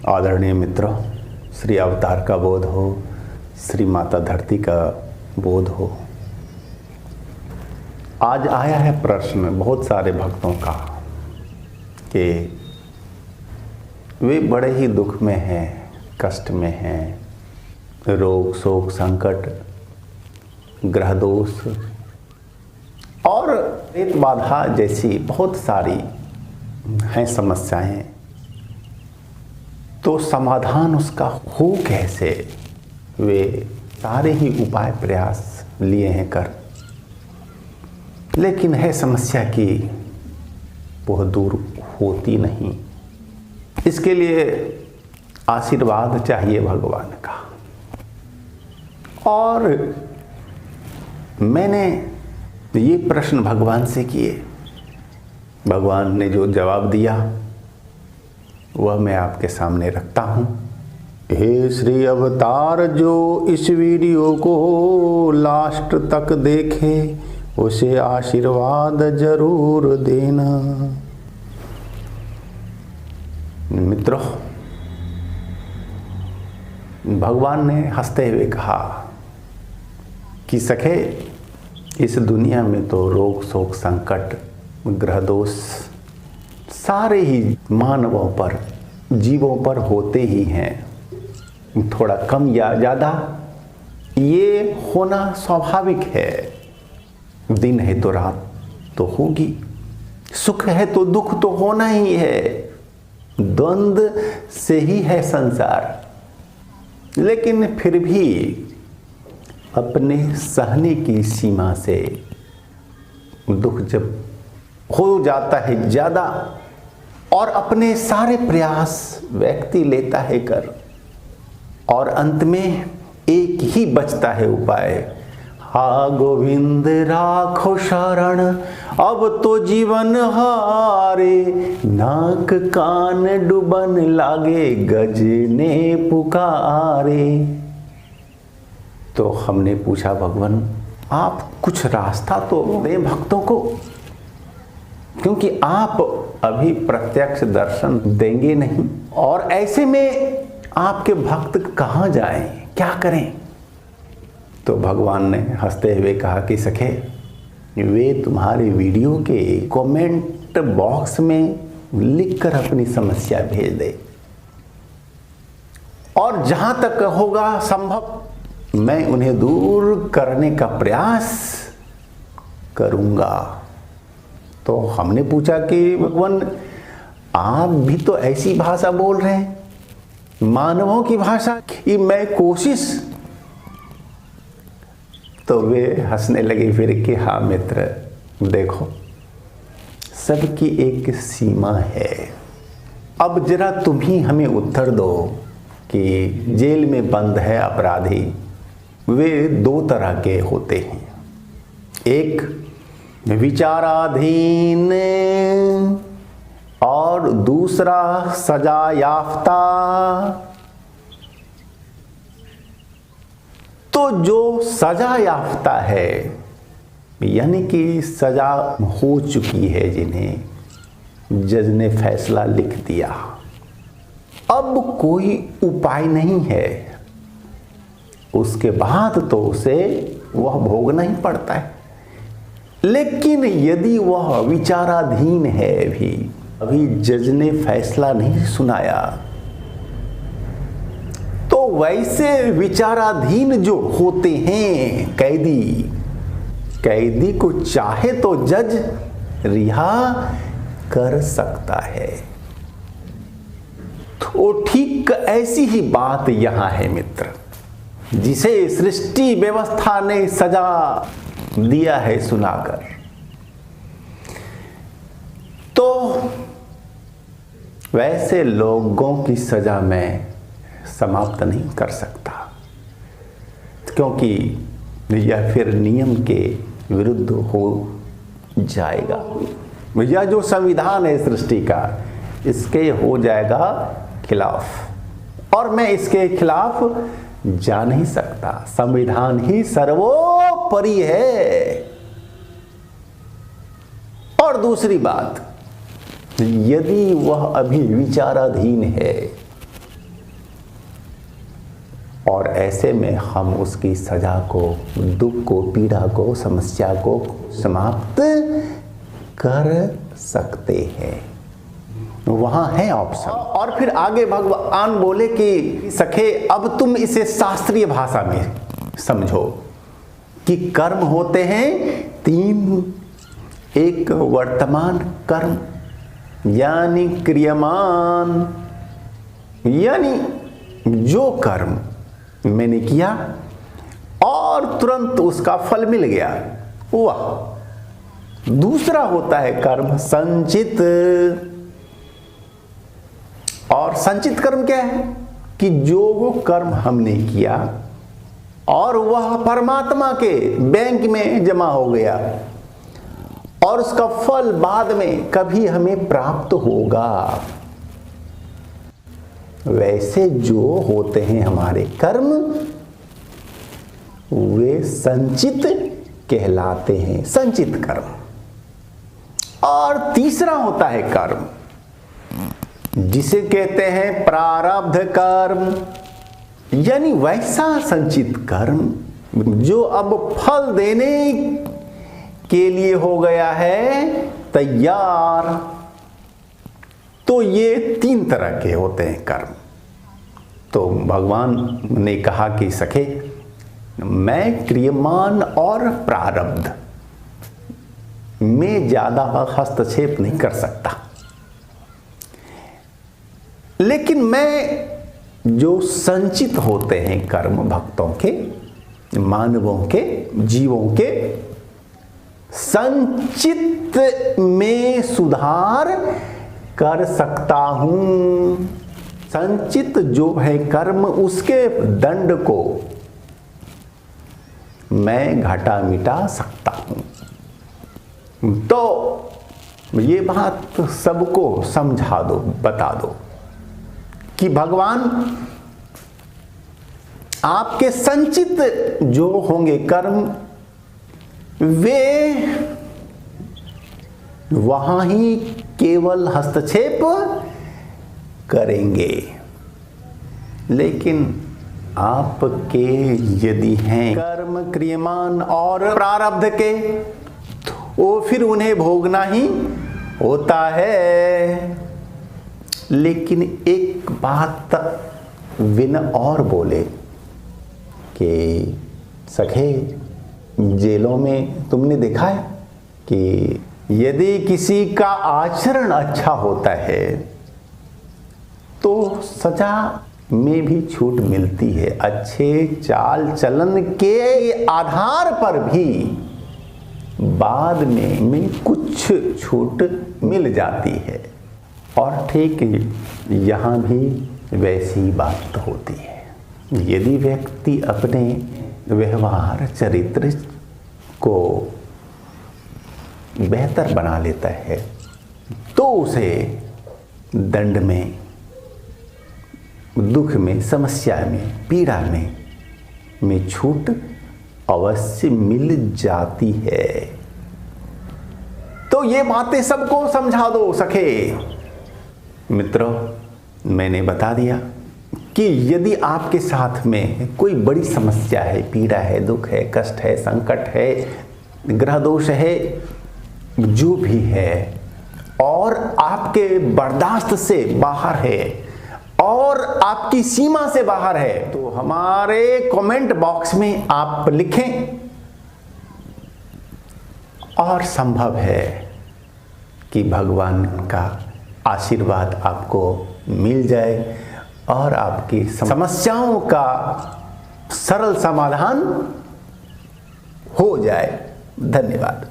आदरणीय मित्रों, श्री अवतार का बोध हो, श्री माता धरती का बोध हो। आज आया है प्रश्न बहुत सारे भक्तों का कि वे बड़े ही दुख में हैं, कष्ट में हैं, रोग शोक संकट ग्रह दोष और एक बाधा जैसी बहुत सारी हैं समस्याएं, तो समाधान उसका हो कैसे। वे सारे ही उपाय प्रयास लिए हैं कर, लेकिन है समस्या कि वह दूर होती नहीं। इसके लिए आशीर्वाद चाहिए भगवान का। और मैंने ये प्रश्न भगवान से किए, भगवान ने जो जवाब दिया वह मैं आपके सामने रखता हूँ। हे श्री अवतार, जो इस वीडियो को लास्ट तक देखे उसे आशीर्वाद जरूर देना। मित्रों, भगवान ने हंसते हुए कहा कि सखे, इस दुनिया में तो रोग शोक संकट ग्रह दोष सारे ही मानवों पर, जीवों पर होते ही हैं। थोड़ा कम या ज़्यादा ये होना स्वाभाविक है। दिन है तो रात तो होगी, सुख है तो दुख तो होना ही है। द्वंद्व से ही है संसार। लेकिन फिर भी अपने सहने की सीमा से दुख जब हो जाता है ज़्यादा और अपने सारे प्रयास व्यक्ति लेता है कर, और अंत में एक ही बचता है उपाय, हा गोविंद राखो शरण, अब तो जीवन हारे, नाक कान डूबन लागे गजने पुकारे। तो हमने पूछा, भगवान आप कुछ रास्ता तो दें भक्तों को, क्योंकि आप अभी प्रत्यक्ष दर्शन देंगे नहीं, और ऐसे में आपके भक्त कहाँ जाएं, क्या करें। तो भगवान ने हंसते हुए कहा कि सखे, वे तुम्हारे वीडियो के कमेंट बॉक्स में लिखकर अपनी समस्या भेज दे, और जहां तक होगा संभव मैं उन्हें दूर करने का प्रयास करूंगा। तो हमने पूछा कि भगवान आप भी तो ऐसी भाषा बोल रहे हैं, मानवों की भाषा, कि मैं कोशिश। तो वे हंसने लगे फिर कि हाँ मित्र, देखो सबकी एक सीमा है। अब जरा तुम ही हमें उत्तर दो कि जेल में बंद है अपराधी, वे दो तरह के होते हैं, एक विचाराधीन और दूसरा सजा याफ्ता। तो जो सजा याफ्ता है, यानी कि सजा हो चुकी है, जिन्हें जज ने फैसला लिख दिया, अब कोई उपाय नहीं है, उसके बाद तो उसे वह भोगना ही पड़ता है। लेकिन यदि वह विचाराधीन है, अभी जज ने फैसला नहीं सुनाया, तो वैसे विचाराधीन जो होते हैं कैदी को चाहे तो जज रिहा कर सकता है। तो ठीक ऐसी ही बात यहां है मित्र, जिसे सृष्टि व्यवस्था ने सजा दिया है सुनाकर, तो वैसे लोगों की सजा में समाप्त नहीं कर सकता, क्योंकि यह फिर नियम के विरुद्ध हो जाएगा। यह जो संविधान है सृष्टि का, इसके हो जाएगा खिलाफ, और मैं इसके खिलाफ जा नहीं सकता। संविधान ही सर्वोपरि है। और दूसरी बात, यदि वह अभी विचाराधीन है और ऐसे में हम उसकी सजा को, दुख को, पीड़ा को, समस्या को समाप्त कर सकते हैं। वहां है ऑप्शन। और फिर आगे भगवान बोले कि सखे अब तुम इसे शास्त्रीय भाषा में समझो कि कर्म होते हैं 3। एक वर्तमान कर्म यानी क्रियमान, यानी जो कर्म मैंने किया और तुरंत उसका फल मिल गया, वह। दूसरा होता है कर्म संचित। और संचित कर्म क्या है कि जो वो कर्म हमने किया और वह परमात्मा के बैंक में जमा हो गया और उसका फल बाद में कभी हमें प्राप्त होगा। वैसे जो होते हैं हमारे कर्म, वे संचित कहलाते हैं, संचित कर्म। और तीसरा होता है कर्म जिसे कहते हैं प्रारब्ध कर्म, यानी वैसा संचित कर्म जो अब फल देने के लिए हो गया है तैयार। तो ये 3 तरह के होते हैं कर्म। तो भगवान ने कहा कि सखे मैं क्रियमान और प्रारब्ध में ज्यादा हस्तक्षेप नहीं कर सकता, लेकिन मैं जो संचित होते हैं कर्म भक्तों के, मानवों के, जीवों के, संचित में सुधार कर सकता हूं। संचित जो है कर्म, उसके दंड को मैं घटा मिटा सकता हूं। तो ये बात सबको समझा दो, बता दो कि भगवान आपके संचित जो होंगे कर्म, वे वहां ही केवल हस्तक्षेप करेंगे। लेकिन आपके यदि हैं कर्म क्रियमान और प्रारब्ध के, तो फिर उन्हें भोगना ही होता है। लेकिन एक बात विन और बोले कि सखे जेलों में तुमने देखा है कि यदि किसी का आचरण अच्छा होता है तो सजा में भी छूट मिलती है। अच्छे चाल चलन के आधार पर भी बाद में कुछ छूट मिल जाती है। और ठीक यहाँ भी वैसी बात होती है। यदि व्यक्ति अपने व्यवहार चरित्र को बेहतर बना लेता है तो उसे दंड में, दुख में, समस्या में, पीड़ा में छूट अवश्य मिल जाती है। तो ये बातें सबको समझा दो सखे। मित्रों, मैंने बता दिया कि यदि आपके साथ में कोई बड़ी समस्या है, पीड़ा है, दुख है, कष्ट है, संकट है, ग्रह दोष है, जो भी है, और आपके बर्दाश्त से बाहर है और आपकी सीमा से बाहर है, तो हमारे कमेंट बॉक्स में आप लिखें। और संभव है कि भगवान का आशीर्वाद आपको मिल जाए और आपकी समस्याओं का सरल समाधान हो जाए। धन्यवाद।